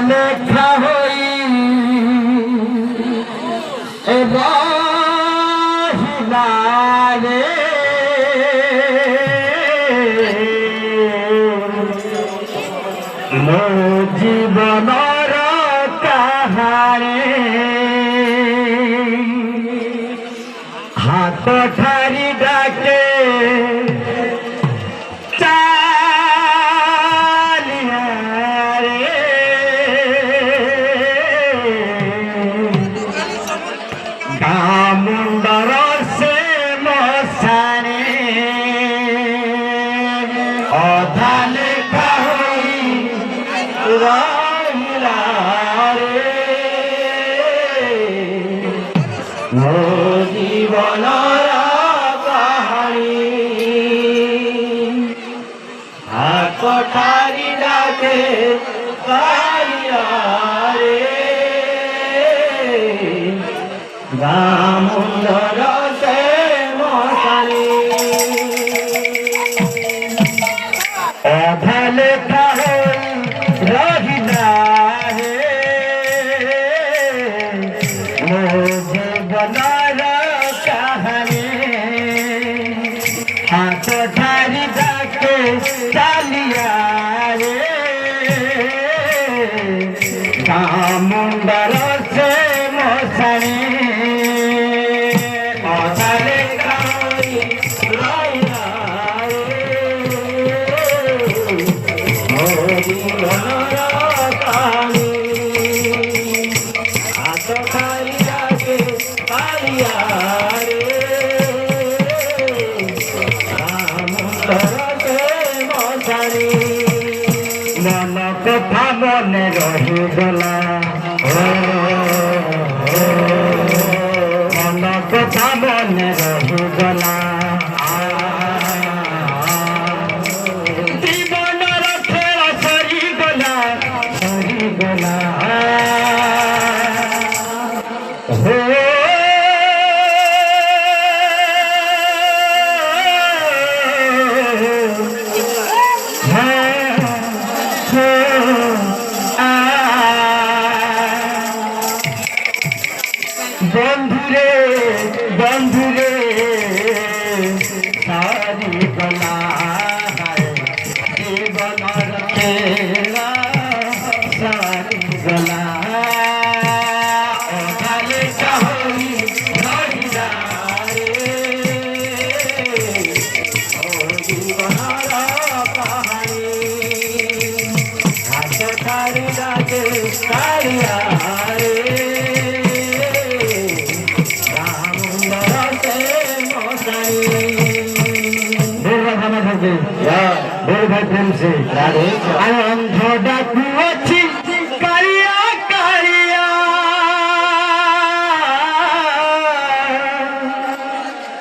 লেখা হই রহিলারে মো জীবনর কাহারে হাত ঠারি ডাকে মুন্ডর সে মশানে অধা লেখা হই রহিলা রে মো জীবনর কাহানি হাত ঠারি ডাকে কালিয়া রে মুন্ডর সে মশানি অধা লেখা হই রহিলা রে মো জীবনর কাহানি হাত ঠারি ডাকে চালিয়া রে মুন্ডর সে মশানি মন কথা মনে রহিগলা মন কথা মনে রহিগলা জীবনর খেল সরিগলা সরিগলা বন্ধুরে বন্ধুরে সারি গলা জীবনর খেলা সারি গলা অধা লেখা হই রহিলা রে ও জীবনর কাহানি হাত ঠারি ডাকে কালিয়া রে অন্ধ ডাকু আছি কালিয়া কালিয়া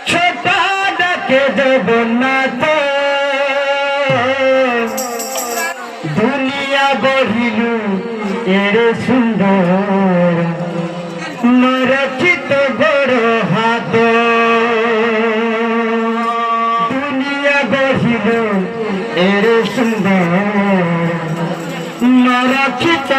ছোটা ডাকে দেব না তো দুনিয়া গঢ়িলু এরে সুন্দর নরচিত বড় হাত দুনিয়া গঢ়িলু এরে সুন্দর নরচিত